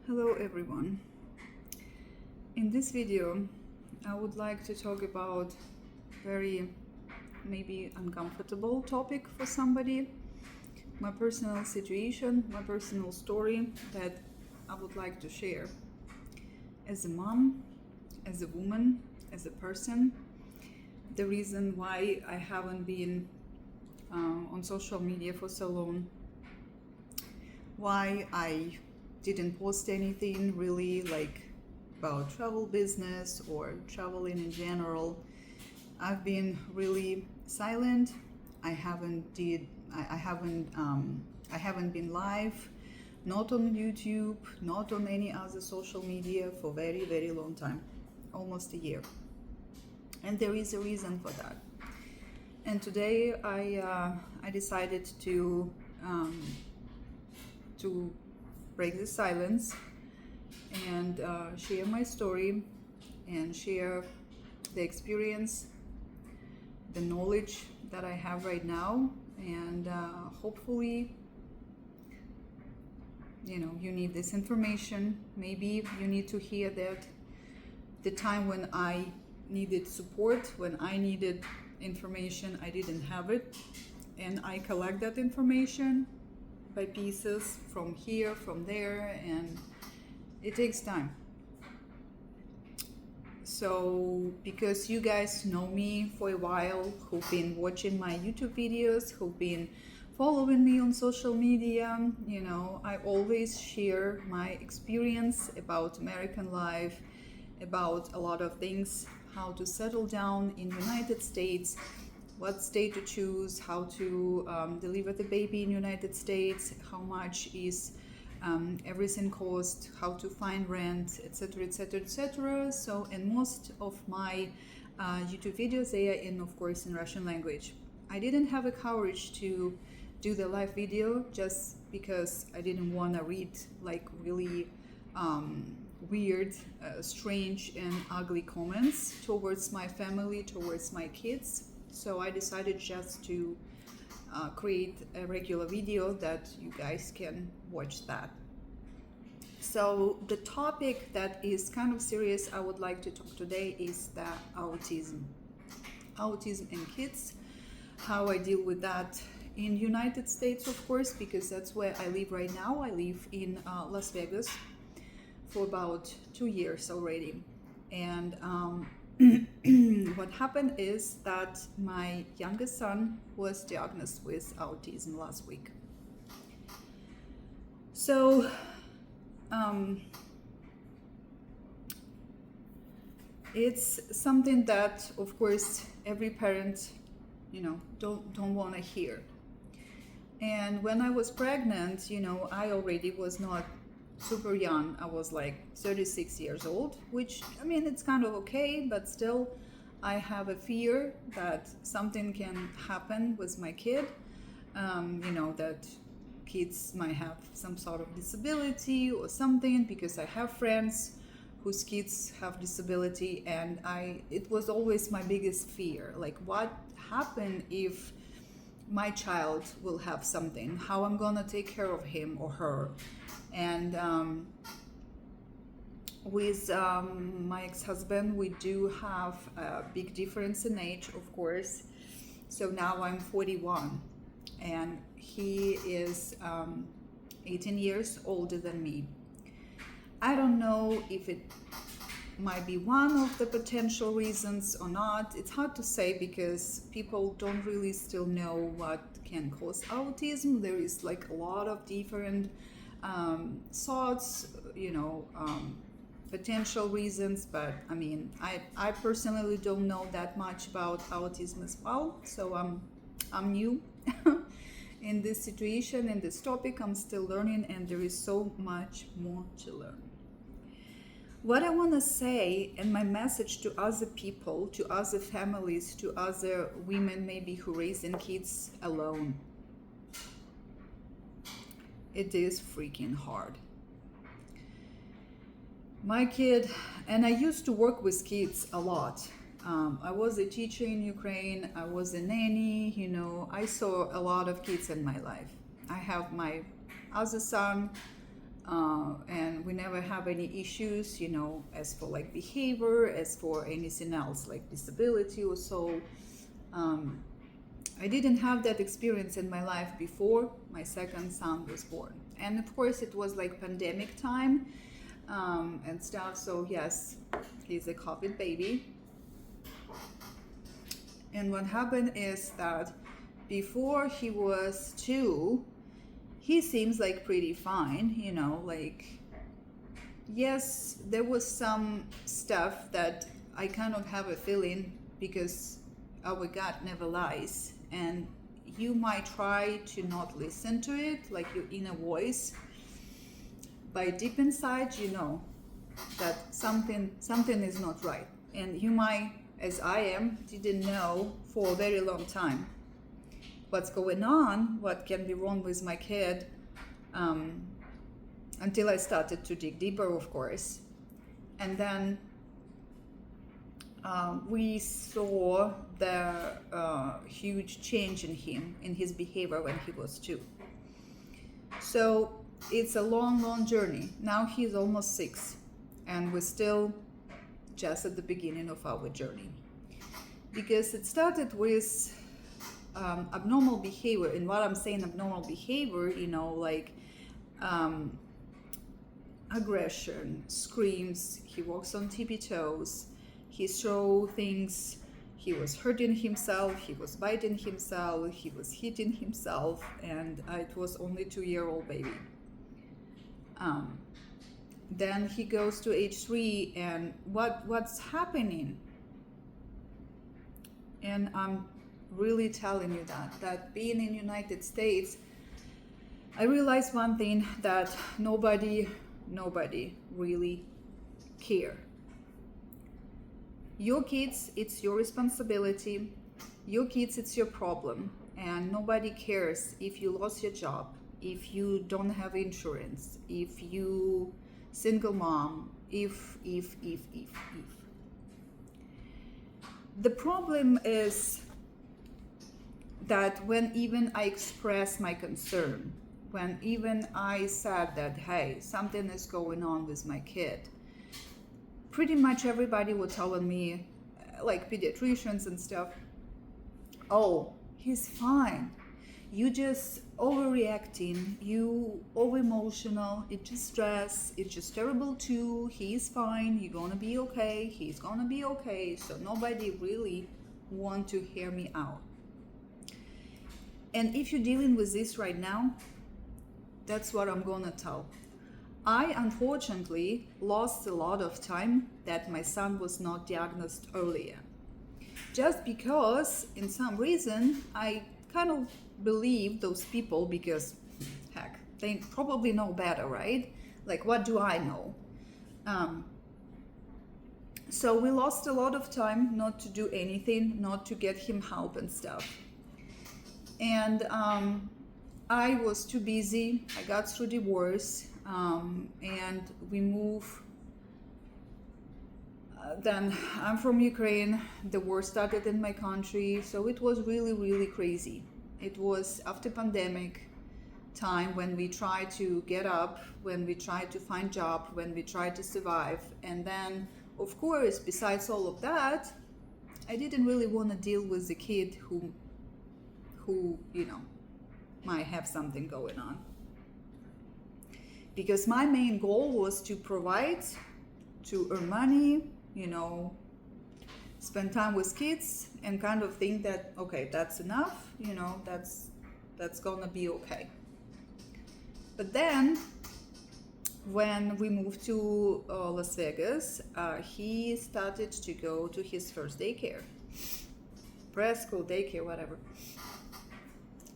Hello everyone. In this video, I would like to talk about very maybe uncomfortable topic for somebody, my personal situation, my personal story that I would like to share. As a mom, as a woman, as a person, the reason why I haven't been on social media for so long, why I didn't post anything really like about travel business or traveling in general. I've been really silent. I haven't been live, not on YouTube, not on any other social media for very long time, almost a year. And there is a reason for that. And today I decided to break the silence and share my story and share the experience, the knowledge that I have right now, and hopefully you need this information. Maybe you need to hear that the time when I needed support, when I needed information, I didn't have it, and I collect that information by pieces from here, from there, and it takes time. So because you guys know me for a while, who've been watching my YouTube videos, who've been following me on social media, I always share my experience about American life, about a lot of things, how to settle down in United States, what state to choose, how to deliver the baby in United States, how much is everything cost, how to find rent, etc, etc, etc. So, and most of my YouTube videos, they are of course in Russian language. I didn't have the courage to do the live video just because I didn't want to read like really weird, strange and ugly comments towards my family, towards my kids. So I decided just to create a regular video that you guys can watch that. So the topic that is kind of serious I would like to talk today is the autism in kids, how I deal with that in United States, of course, because that's where I live right now. I live in Las Vegas for about 2 years already, and what happened is that my youngest son was diagnosed with autism last week. So it's something that, of course, every parent, don't want to hear. And when I was pregnant, I already was not super young. I was like 36 years old, which, it's kind of okay, but still I have a fear that something can happen with my kid, that kids might have some sort of disability or something, because I have friends whose kids have disability, and it was always my biggest fear, like what happened if my child will have something, how I'm gonna take care of him or her. And with my ex-husband, we do have a big difference in age, of course. So now I'm 41 and he is 18 years older than me. I don't know if it might be one of the potential reasons or not. It's hard to say because people don't really still know what can cause autism. There is like a lot of different thoughts, potential reasons, but I personally don't know that much about autism as well. So I'm new in this situation, in this topic. I'm still learning, and there is so much more to learn. What I want to say, and my message to other people, to other families, to other women maybe who raising kids alone, it is freaking hard. My kid, and I used to work with kids a lot. I was a teacher in Ukraine, I was a nanny, I saw a lot of kids in my life. I have my other son, and we never have any issues, as for like behavior, as for anything else like disability or so. I didn't have that experience in my life before my second son was born. And of course it was like pandemic time, and stuff. So yes, he's a COVID baby. And what happened is that before he was 2, he seems like pretty fine, like, yes, there was some stuff that I kind of have a feeling, because our God never lies, and you might try to not listen to it, like your inner voice, but deep inside you know that something is not right, and you might, as I didn't know for a very long time what's going on, what can be wrong with my kid, until I started to dig deeper, of course. And then we saw the huge change in him, in his behavior when he was 2. So it's a long journey. Now he's almost 6, and we're still just at the beginning of our journey, because it started with abnormal behavior. And what I'm saying abnormal behavior, like aggression, screams, he walks on tippy toes, he throws things, he was hurting himself, he was biting himself, he was hitting himself, and it was only 2-year-old baby. Then he goes to age 3, and what's happening? And I'm really telling you that being in United States, I realized one thing, that nobody really care. Your kids, it's your responsibility. Your kids, it's your problem, and nobody cares if you lost your job, if you don't have insurance, if you single mom, if. The problem is that when even I express my concern, when even I said that, hey, something is going on with my kid, pretty much everybody was telling me, like pediatricians and stuff, oh, he's fine. You just overreacting, you over emotional, it's just stress, it's just terrible too, he's fine, you're gonna be okay, he's gonna be okay. So nobody really want to hear me out. And if you're dealing with this right now, that's what I'm gonna tell. I unfortunately lost a lot of time that my son was not diagnosed earlier, just because in some reason I kind of believe those people, because heck, they probably know better, right? Like, what do I know? So we lost a lot of time not to do anything, not to get him help and stuff. And I was too busy. I got through divorce, and we moved. Then I'm from Ukraine. The war started in my country, so it was really crazy. It was after pandemic time, when we tried to get up, when we tried to find job, when we tried to survive. And then, of course, besides all of that, I didn't really want to deal with the kid who might have something going on. Because my main goal was to provide, to earn money, spend time with kids, and kind of think that, okay, that's enough, that's gonna be okay. But then when we moved to Las Vegas, he started to go to his first daycare, preschool, daycare, whatever.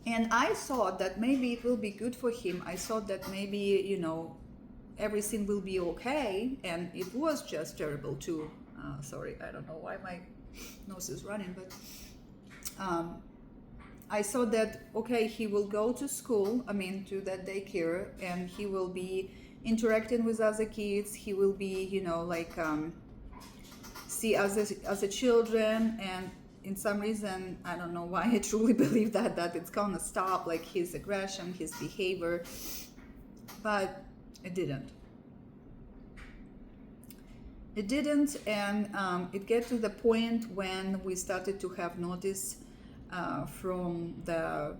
And I thought that maybe it will be good for him. I thought that maybe, everything will be okay. And it was just terrible too. Sorry, I don't know why my nose is running, but I thought that, okay, he will go to school, to that daycare, and he will be interacting with other kids. He will be, see other children, and in some reason, I don't know why, I truly believe that it's gonna stop, like his aggression, his behavior. But It didn't. It didn't, and it get to the point when we started to have notice from the,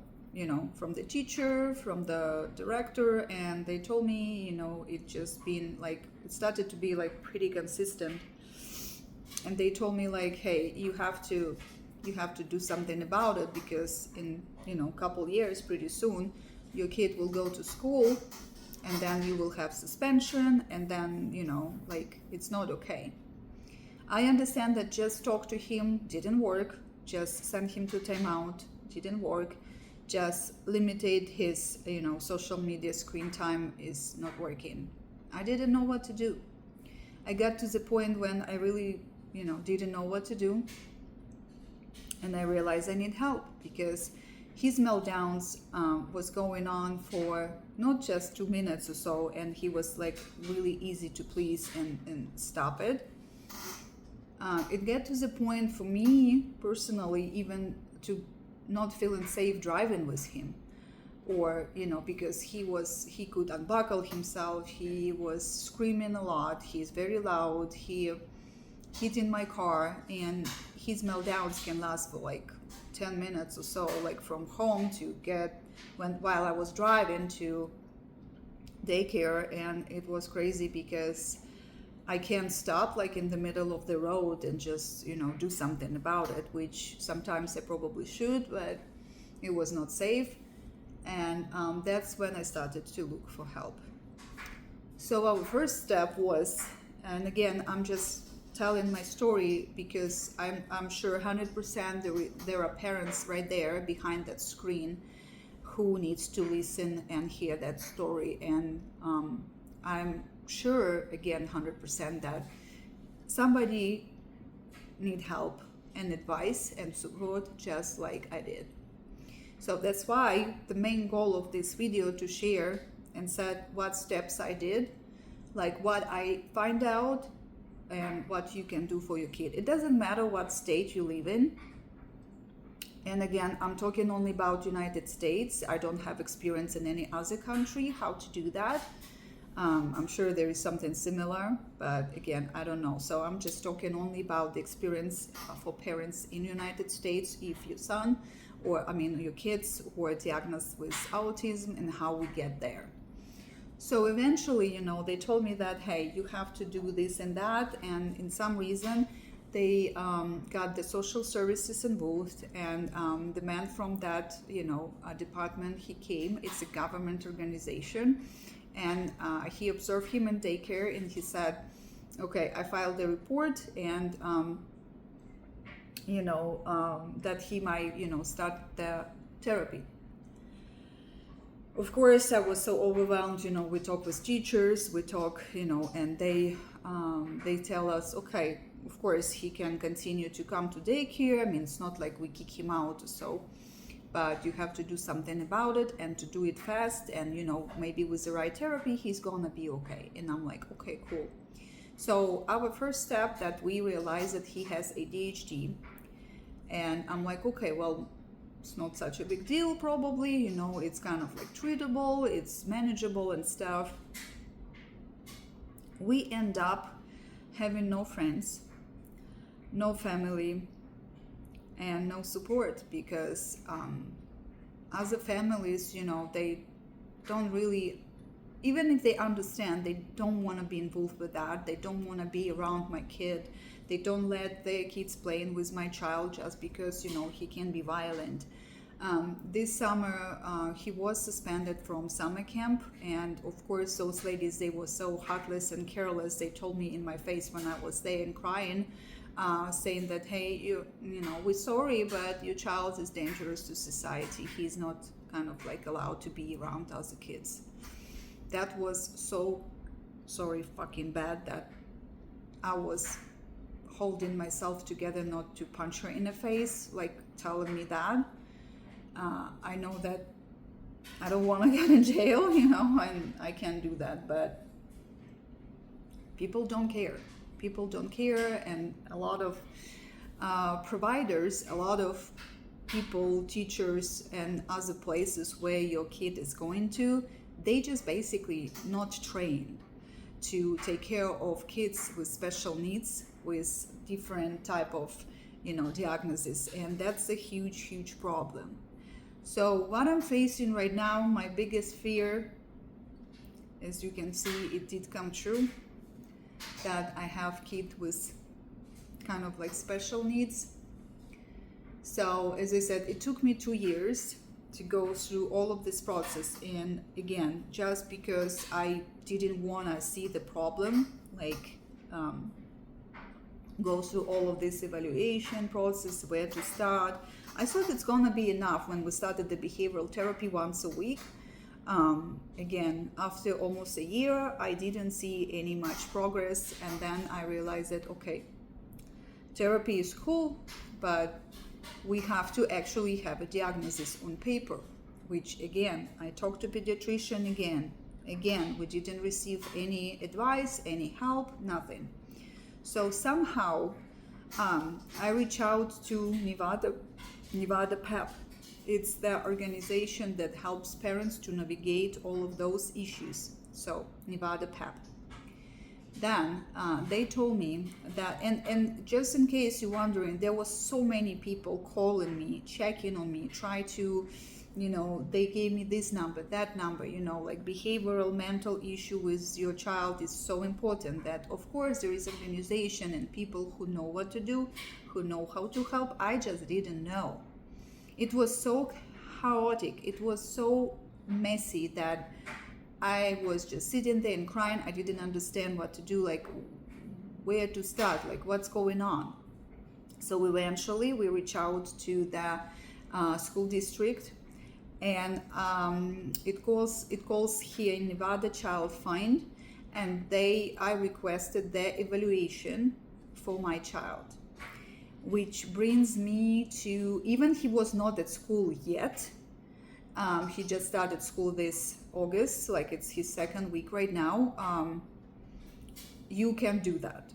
from the teacher, from the director, and they told me, it just been like, it started to be like pretty consistent, and they told me like, hey, you have to do something about it, because in a couple years, pretty soon, your kid will go to school, and then you will have suspension, and then like, it's not okay. I understand that just talk to him didn't work, just send him to timeout didn't work, just limited his social media screen time is not working. I didn't know what to do. I got to the point when I really didn't know what to do, and I realized I need help, because his meltdowns was going on for not just 2 minutes or so, and he was like really easy to please and stop it. It get to the point for me personally, even to not feeling safe driving with him, or because he could unbuckle himself, he was screaming a lot, he's very loud, he hit in my car, and his meltdowns can last for like 10 minutes or so, like from home to while I was driving to daycare. And it was crazy, because I can't stop like in the middle of the road and just do something about it, which sometimes I probably should, but it was not safe. And that's when I started to look for help. So our first step was, and again, I'm just telling my story because I'm sure 100% there are parents right there behind that screen who needs to listen and hear that story. And I'm sure, again, 100% that somebody need help and advice and support just like I did. So that's why the main goal of this video to share and said what steps I did, like what I find out, and what you can do for your kid. It doesn't matter what state you live in. And again, I'm talking only about United States. I don't have experience in any other country how to do that. I'm sure there is something similar, but again, I don't know. So I'm just talking only about the experience for parents in United States, if your son, your kids who are diagnosed with autism, and how we get there. So eventually, they told me that, hey, you have to do this and that. And in some reason, they got the social services involved. And the man from that, department, he came. It's a government organization. And he observed him in daycare, and he said, okay, I filed the report, and, that he might, start the therapy. Of course, I was so overwhelmed. We talk with teachers, we talk, and they tell us, okay, of course, he can continue to come to daycare. It's not like we kick him out or so, but you have to do something about it, and to do it fast, and maybe with the right therapy, he's gonna be okay. And I'm like, okay, cool. So our first step, that we realized that he has ADHD, and I'm like, okay, well, it's not such a big deal, probably, it's kind of like treatable, it's manageable and stuff. We end up having no friends, no family, and no support, because other families, they don't really, even if they understand, they don't want to be involved with that. They don't want to be around my kid. They don't let their kids playing with my child just because, he can be violent. This summer, he was suspended from summer camp. And of course, those ladies, they were so heartless and careless. They told me in my face when I was there and crying, saying that, hey, we're sorry, but your child is dangerous to society. He's not kind of like allowed to be around other kids. That was so fucking bad that I was holding myself together not to punch her in the face, like telling me that. I know that I don't want to get in jail, and I can't do that, but people don't care. People don't care, and a lot of providers, a lot of people, teachers, and other places where your kid is going to, they just basically not trained to take care of kids with special needs, with different type of, diagnosis, and that's a huge problem. So what I'm facing right now, my biggest fear, as you can see, it did come true, that I have kids with kind of like special needs. So as I said, it took me 2 years to go through all of this process, and again, just because I didn't want to see the problem, like go through all of this evaluation process, where to start. I thought it's gonna be enough when we started the behavioral therapy once a week. Again, after almost a year, I didn't see any much progress, and then I realized that, okay, therapy is cool, but we have to actually have a diagnosis on paper, which again, I talked to pediatrician again, we didn't receive any advice, any help, nothing. So somehow I reached out to Nevada PEP. It's the organization that helps parents to navigate all of those issues. So Nevada PEP. Then they told me that, and just in case you're wondering, there was so many people calling me, checking on me, try to, they gave me this number, that number, like behavioral mental issue with your child is so important that of course there is organization and people who know what to do, who know how to help. I just didn't know. It was so chaotic, it was so messy that I was just sitting there and crying. I didn't understand what to do, like where to start, like what's going on. So eventually we reached out to the school district, and it calls here in Nevada Child Find, and I requested their evaluation for my child, which brings me to, even he was not at school yet. He just started school this August, like it's his second week right now. You can do that.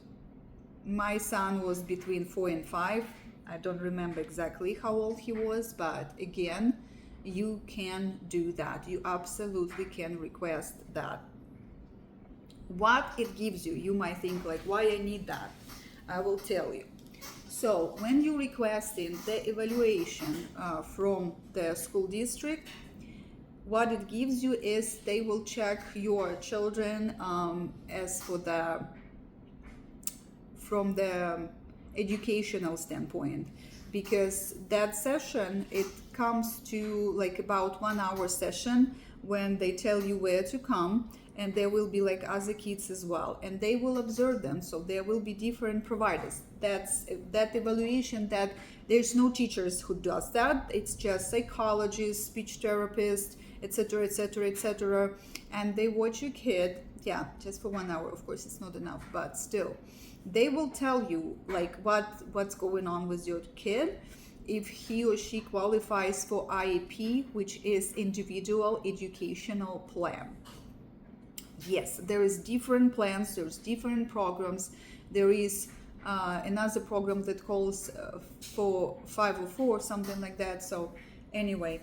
My son was between 4 and 5. I don't remember exactly how old he was, but again, you can do that. You absolutely can request that. What it gives you, you might think like, why I need that? I will tell you. So when you're requesting the evaluation from the school district, what it gives you is they will check your children as for from the educational standpoint, because that session, it comes to like about 1 hour session when they tell you where to come, and there will be like other kids as well, and they will observe them. So there will be different providers. That's that evaluation, that there's no teachers who does that. It's just psychologists, speech therapists, etc., etc., etc., and they watch your kid, just for 1 hour. Of course it's not enough, but still they will tell you like what's going on with your kid, if he or she qualifies for IEP, which is individual educational plan. Yes, there is different plans, there's different programs. There is another program that calls for 504, something like that. So anyway,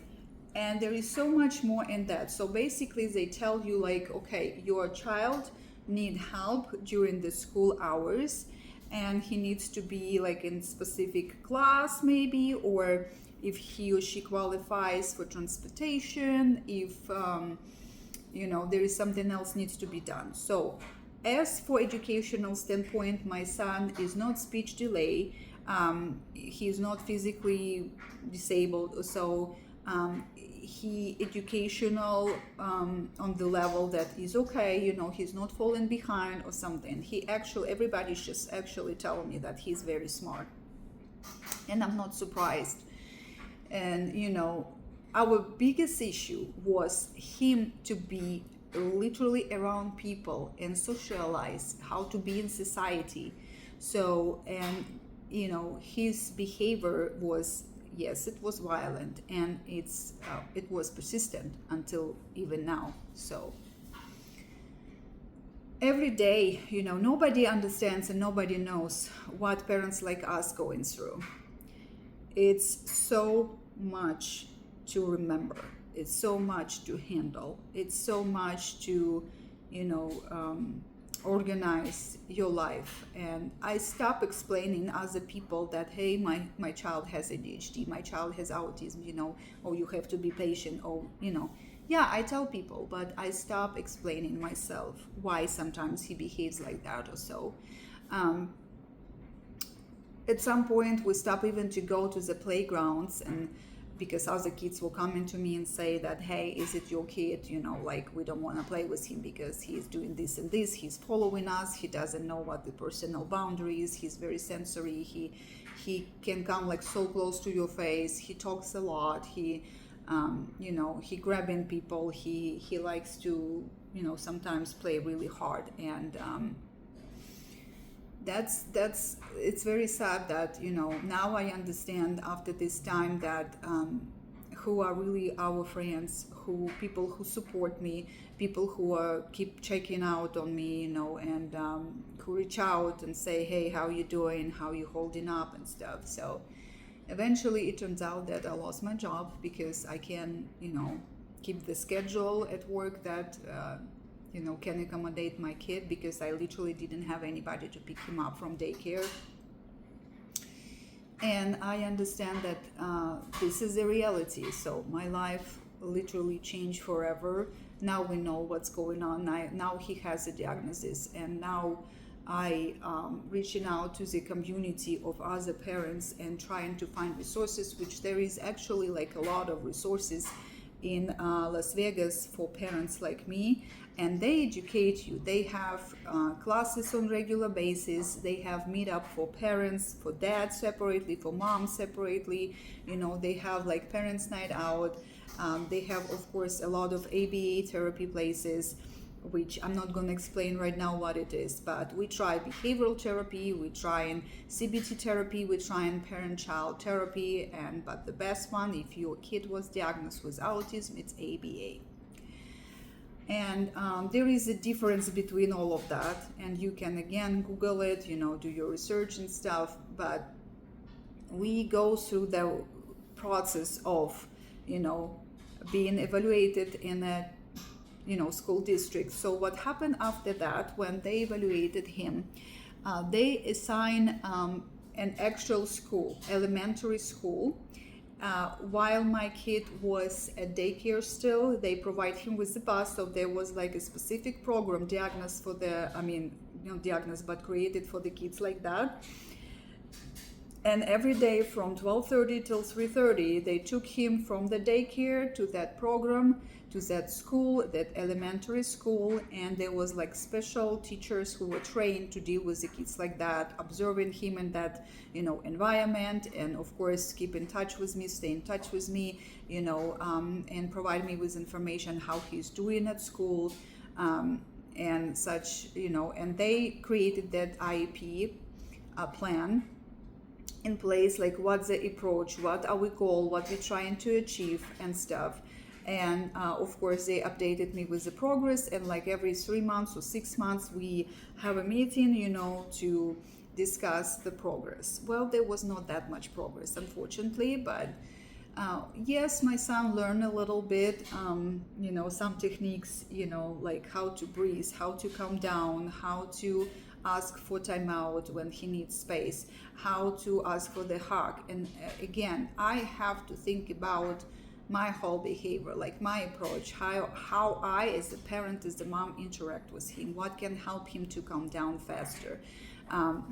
and there is so much more in that. So basically they tell you like, okay, your child need help during the school hours, and he needs to be like in specific class maybe, or if he or she qualifies for transportation, if there is something else needs to be done. So as for educational standpoint, my son is not speech delay, he is not physically disabled, so he educational on the level that is okay, he's not falling behind or something. Everybody's just actually telling me that he's very smart, and I'm not surprised. And our biggest issue was him to be literally around people and socialize, how to be in society. So, and his behavior was, yes, it was violent, and it was persistent until even now. So every day, nobody understands and nobody knows what parents like us going through. It's so much to remember. it's so much to handle. It's so much to, you know, organize your life. And I stop explaining other people that, hey, my child has ADHD, my child has autism, you know, or you have to be patient, or, you know. Yeah, I tell people, but I stop explaining myself why sometimes he behaves like that or so. Um, at some point we stop even to go to the playgrounds, and because other kids will come into me and say that, hey, is it your kid, you know, like we don't want to play with him because he's doing this and this, he's following us, he doesn't know what the personal boundaries, he's very sensory, he can come like so close to your face, he talks a lot, he you know, he grabbing people, he likes to, you know, sometimes play really hard. And that's it's very sad that, you know, now I understand after this time that who are really our friends, who people who support me, people who keep checking out on me, you know, and who reach out and say, hey, how you doing, how you holding up and stuff. So eventually it turns out that I lost my job because I can, you know, keep the schedule at work that you know, can accommodate my kid, because I literally didn't have anybody to pick him up from daycare. And I understand that this is a reality. So my life literally changed forever. Now we know what's going on. Now he has a diagnosis, and now I reaching out to the community of other parents and trying to find resources, which there is actually like a lot of resources in Las Vegas for parents like me, and they educate you. They have classes on regular basis. They have meetup for parents, for dads separately, for moms separately. You know, they have like parents' night out. They have, of course, a lot of ABA therapy places, which I'm not going to explain right now what it is, but we try behavioral therapy, we try in CBT therapy, we try in parent-child therapy, and but the best one, if your kid was diagnosed with autism, it's ABA. And there is a difference between all of that, and you can again Google it, you know, do your research and stuff, but we go through the process of, you know, being evaluated in a, you know, school district. So what happened after that, when they evaluated him, they assign an actual school, elementary school. While my kid was at daycare still, they provide him with the bus. So there was like a specific program diagnosed for the, I mean, not diagnosed, but created for the kids like that. And every day from 12:30 till 3:30, they took him from the daycare to that program, to that school, that elementary school. And there was like special teachers who were trained to deal with the kids like that, observing him in that, you know, environment. And of course, keep in touch with me, stay in touch with me, you know, and provide me with information how he's doing at school, and such, you know. And they created that IEP plan in place, like what's the approach, what are we goal, what we're trying to achieve and stuff. And of course they updated me with the progress, and like every 3 months or 6 months we have a meeting, you know, to discuss the progress. Well, there was not that much progress, unfortunately, but yes, my son learned a little bit, you know, some techniques, you know, like how to breathe, how to calm down, how to ask for timeout when he needs space, how to ask for the hug. And again, I have to think about my whole behavior, like my approach, how I as a parent, as a mom, interact with him, what can help him to calm down faster,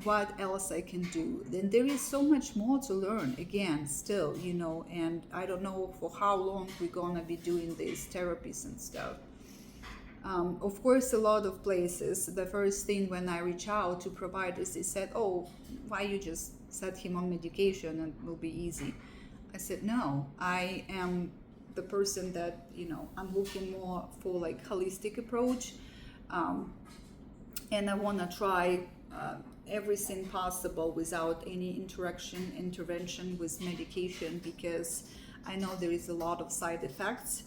what else I can do. Then there is so much more to learn, again, still, you know, and I don't know for how long we're gonna be doing these therapies and stuff. Of course, a lot of places, the first thing when I reach out to providers, they said, oh, why you just set him on medication and it will be easy. I said, no, I am the person that, you know, I'm looking more for like holistic approach. And I want to try everything possible without any intervention with medication, because I know there is a lot of side effects,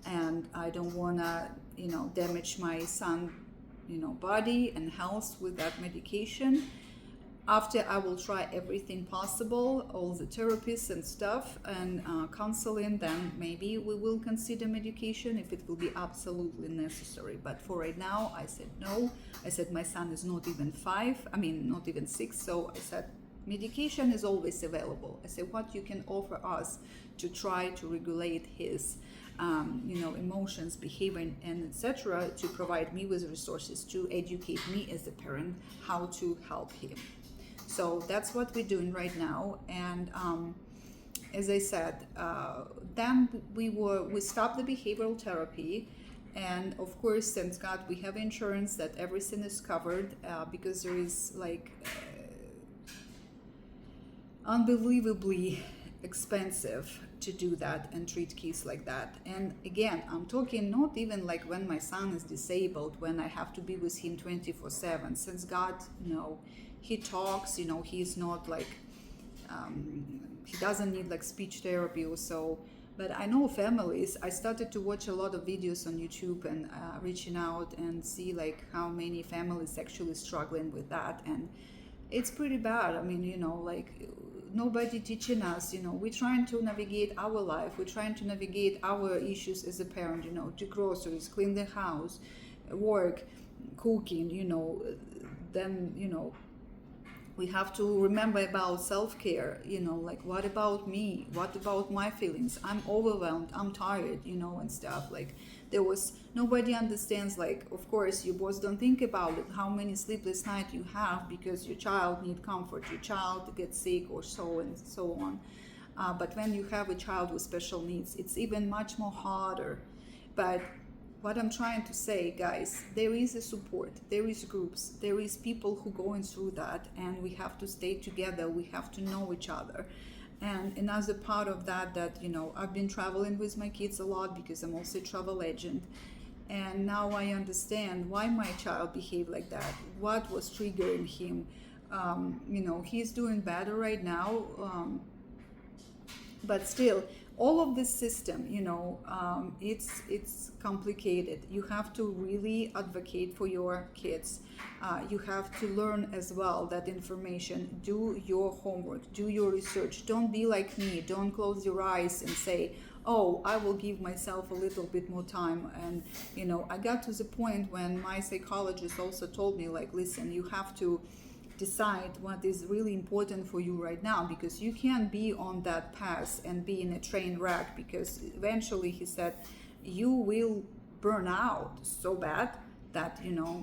and I don't want to, you know, damage my son, you know, body and health with that medication. After I will try everything possible, all the therapies and stuff and counseling, then maybe we will consider medication if it will be absolutely necessary. But for right now, I said no. I said my son is not even 5, I mean not even 6, so I said medication is always available. I said what you can offer us to try to regulate his emotions, behavior, and etc., to provide me with resources to educate me as a parent how to help him. So that's what we're doing right now. And as I said, then we stopped the behavioral therapy. And of course, thank God we have insurance that everything is covered, because there is like unbelievably expensive to do that and treat kids like that. And again, I'm talking not even like when my son is disabled, when I have to be with him 24/7. Since God, he talks, he's not like he doesn't need like speech therapy or so. But I know families, I started to watch a lot of videos on YouTube and reaching out and see like how many families actually struggling with that. And it's pretty bad. I mean, like nobody teaching us, we're trying to navigate our life, we're trying to navigate our issues as a parent, do groceries, clean the house, work, cooking, then we have to remember about self-care, like what about me, what about my feelings, I'm overwhelmed, I'm tired, and stuff. Like nobody understands, like of course you both don't think about it, how many sleepless nights you have because your child need comfort, your child gets sick or so and so on. But when you have a child with special needs, it's even much more harder. But what I'm trying to say, guys, there is a support, there is groups, there is people who going through that, and we have to stay together, we have to know each other. And another part of that I've been traveling with my kids a lot because I'm also a travel agent, and now I understand why my child behaved like that, what was triggering him. He's doing better right now, but still all of this system, it's complicated. You have to really advocate for your kids. You have to learn as well that information. Do your homework, do your research. Don't be like me. Don't close your eyes and say, oh, I will give myself a little bit more time. And I got to the point when my psychologist also told me, like, listen, you have to decide what is really important for you right now, because you can't be on that path and be in a train wreck, because eventually, he said, you will burn out so bad that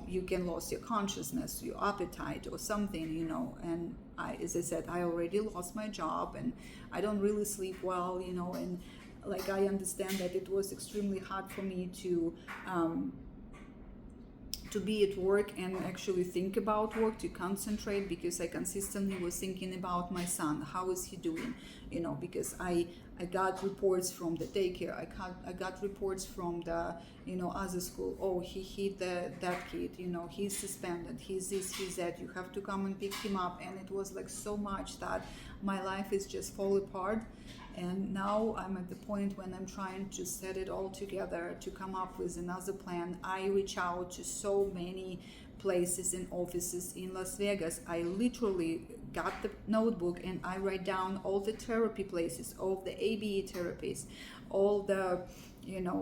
you can lose your consciousness, your appetite or something, and as I said, I already lost my job and I don't really sleep well, and like I understand that it was extremely hard for me to be at work and actually think about work, to concentrate, because I consistently was thinking about my son. How is he doing? Because I got reports from the daycare. I got reports from the other school. Oh, he hit that kid. He's suspended. He's this. He's that. You have to come and pick him up. And it was like so much that my life is just fall apart. And now I'm at the point when I'm trying to set it all together, to come up with another plan. I reach out to so many places and offices in Las Vegas. I literally got the notebook and I write down all the therapy places, all the ABA therapies, all the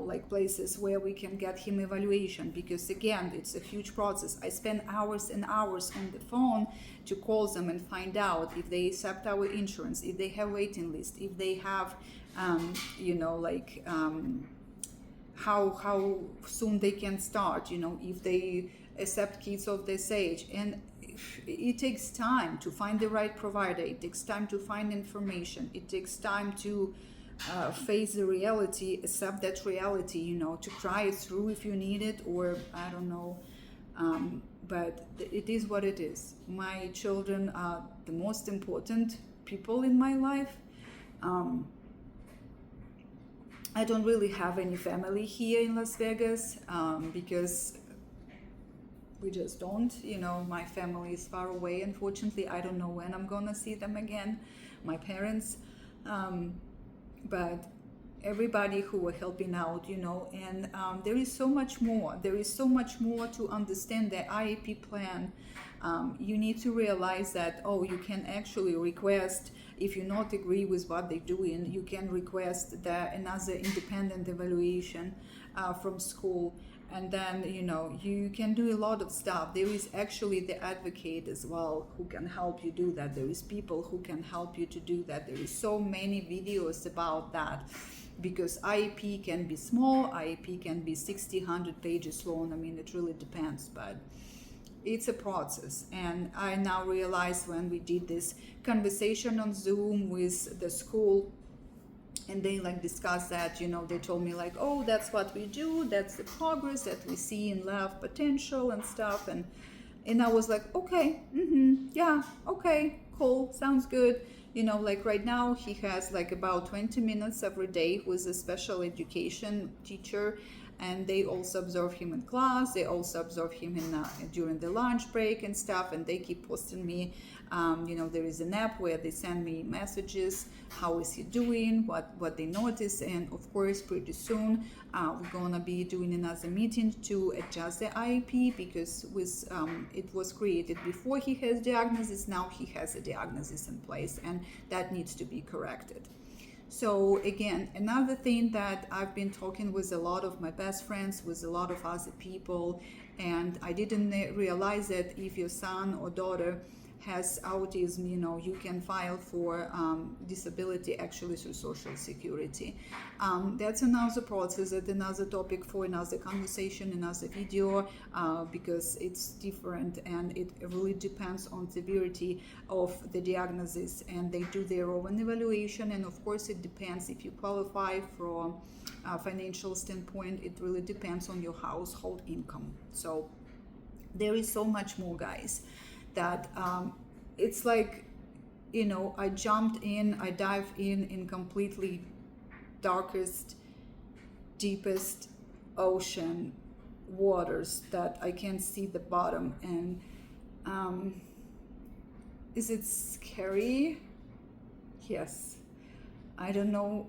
like places where we can get him evaluation, because again, it's a huge process. I spend hours and hours on the phone to call them and find out if they accept our insurance, if they have waiting list, if they have how soon they can start, if they accept kids of this age. And it takes time to find the right provider, it takes time to find information, it takes time to face the reality, accept that reality, to cry it through if you need it, or I don't know. But it is what it is. My children are the most important people in my life. I don't really have any family here in Las Vegas, because we just don't. My family is far away, unfortunately. I don't know when I'm gonna see them again, my parents. But everybody who were helping out, and there is so much more. There is so much more to understand the IEP plan. You need to realize that, you can actually request, if you not agree with what they're doing, you can request another independent evaluation from school. And then, you can do a lot of stuff. There is actually the advocate as well who can help you do that. There is people who can help you to do that. There is so many videos about that, because IEP can be small, IEP can be 60, 100 pages long. I mean, it really depends, but it's a process. And I now realize, when we did this conversation on Zoom with the school, and they discuss that, they told me that's what we do, that's the progress that we see in love potential and stuff. And I was like, okay, yeah, okay, cool, sounds good. Right now he has about 20 minutes every day with a special education teacher, and they also observe him in class. They also observe him during the lunch break and stuff, and they keep posting me. There is an app where they send me messages, how is he doing, what they notice. And of course, pretty soon we're gonna be doing another meeting to adjust the IEP, because it was created before he has diagnosis. Now he has a diagnosis in place, and that needs to be corrected. So again, another thing that I've been talking with a lot of my best friends, with a lot of other people, and I didn't realize that if your son or daughter has autism, you can file for disability actually through Social Security. That's another process, that's another topic for another conversation, another video, because it's different, and it really depends on severity of the diagnosis, and they do their own evaluation. And of course, it depends if you qualify from a financial standpoint. It really depends on your household income. So there is so much more, guys, that it's I jumped in, I dived in completely darkest, deepest ocean waters that I can't see the bottom. And is it scary? Yes. I don't know,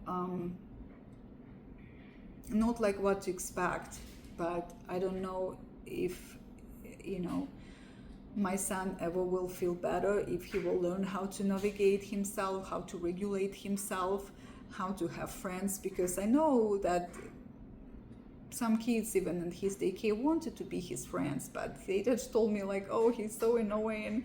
not what to expect, but I don't know if my son ever will feel better, if he will learn how to navigate himself, how to regulate himself, how to have friends. Because I know that some kids, even in his daycare, wanted to be his friends, but they just told me he's so annoying,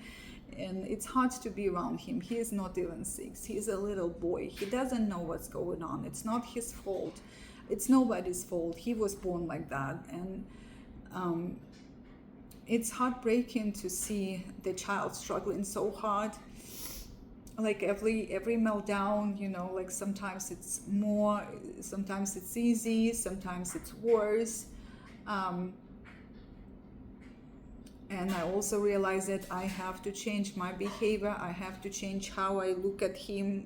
and it's hard to be around him. He is not even 6. He's a little boy. He doesn't know what's going on. It's not his fault. It's nobody's fault. He was born like that. And it's heartbreaking to see the child struggling so hard. Every meltdown, sometimes it's more, sometimes it's easy, sometimes it's worse. And I also realize that I have to change my behavior. I have to change how I look at him,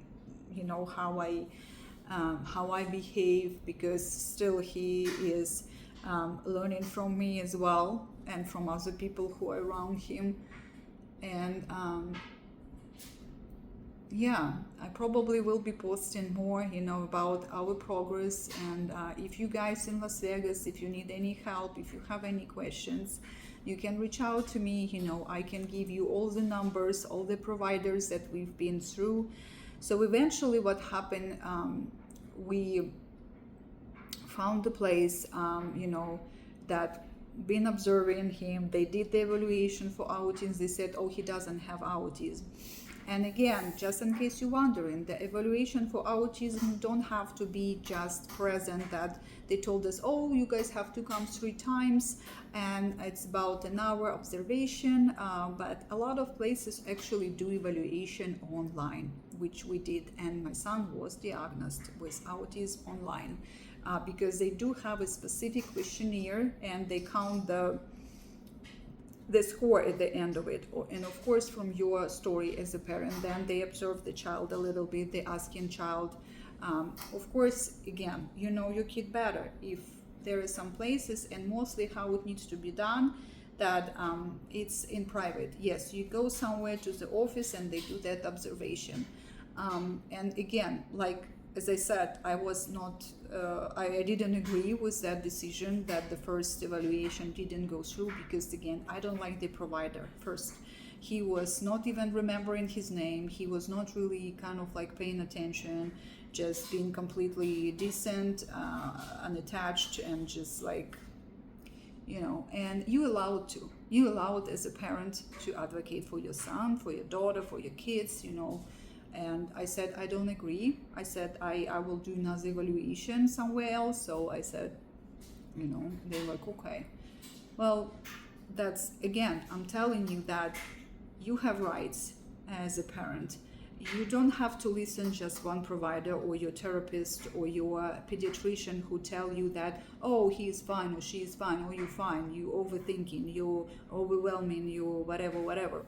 how I behave, because still he is learning from me as well, and from other people who are around him. And I probably will be posting more, about our progress. And if you guys in Las Vegas, if you need any help, if you have any questions, you can reach out to me. I can give you all the numbers, all the providers that we've been through. So eventually what happened, we found a place, that been observing him. They did the evaluation for autism. They said, he doesn't have autism. And again, just in case you're wondering, the evaluation for autism don't have to be just present, that they told us, you guys have to come 3 times and it's about an hour observation. But a lot of places actually do evaluation online, which we did. And my son was diagnosed with autism online, because they do have a specific questionnaire, and they count the score at the end of it. And of course, from your story as a parent, then they observe the child a little bit. They ask in child, of course, again, your kid better. If there are some places, and mostly how it needs to be done, that it's in private. Yes, you go somewhere to the office and they do that observation. And again, as I said, I was not, I didn't agree with that decision that the first evaluation didn't go through, because again, I don't like the provider. First, he was not even remembering his name. He was not really kind of like paying attention, just being completely decent, unattached, and just like, and you allowed as a parent to advocate for your son, for your daughter, for your kids, and I said, I don't agree. I said, I will do another evaluation somewhere else. So I said, they're like, okay. Well, that's, again, I'm telling you that you have rights as a parent. You don't have to listen just one provider or your therapist or your pediatrician who tell you that, oh, he is fine or she is fine, or you're fine, you overthinking, you're overwhelming, you whatever.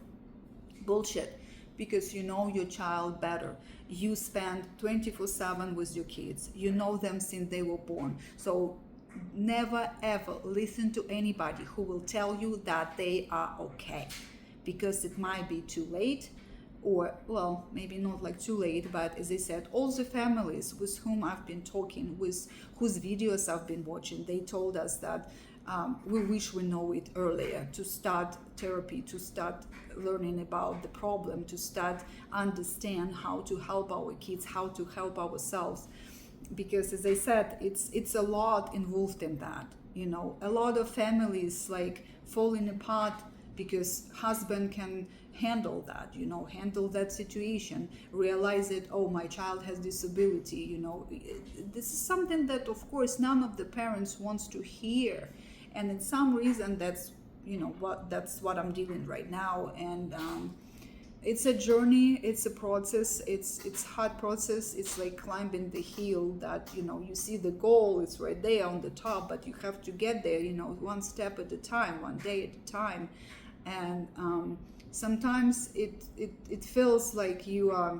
Bullshit. Because you know your child better. You spend 24/7 with your kids. You know them since they were born. So never ever listen to anybody who will tell you that they are okay, because it might be too late, or, well, maybe not like too late, but as I said, all the families with whom I've been talking, with whose videos I've been watching, they told us that we wish we know it earlier, to start therapy, to start learning about the problem, to start understand how to help our kids, how to help ourselves. Because as I said, it's a lot involved in that. A lot of families like falling apart because husband can handle that, handle that situation, realize that, oh, my child has disability, this is something that of course none of the parents wants to hear. And in some reason that's what I'm dealing right now. And it's a journey, it's a process, it's hard process. It's like climbing the hill that you see the goal, it's right there on the top, but you have to get there, one step at a time, one day at a time. And sometimes it feels like you are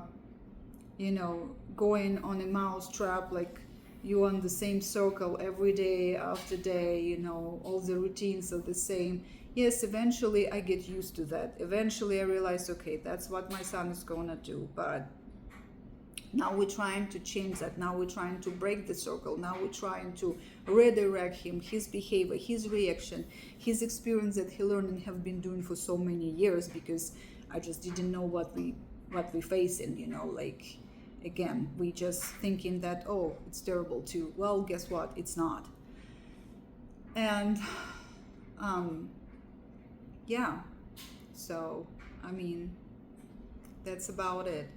going on a mouse trap, like you're on the same circle every day after day, all the routines are the same. Yes, eventually I get used to that. Eventually I realize, okay, that's what my son is gonna do. But now we're trying to change that. Now we're trying to break the circle. Now we're trying to redirect him, his behavior, his reaction, his experience that he learned and have been doing for so many years, because I just didn't know what we're facing, like, again, we just thinking that, oh, it's terrible too. Well, guess what? It's not. And yeah, so I mean, that's about it.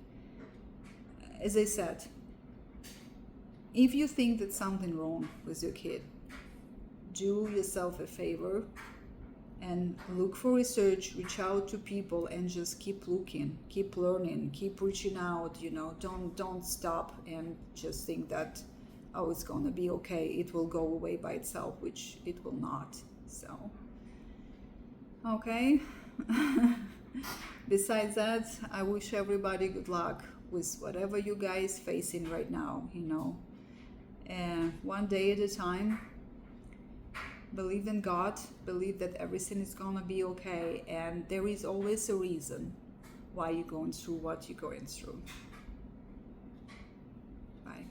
As I said, if you think that something wrong with your kid, do yourself a favor and look for research, reach out to people, and just keep looking, keep learning, keep reaching out. Don't stop and just think that, oh, it's gonna be okay, it will go away by itself, which it will not. So okay. Besides that, I wish everybody good luck with whatever you guys facing right now, and one day at a time. Believe in God, believe that everything is gonna be okay, and there is always a reason why you're going through what you're going through. Bye.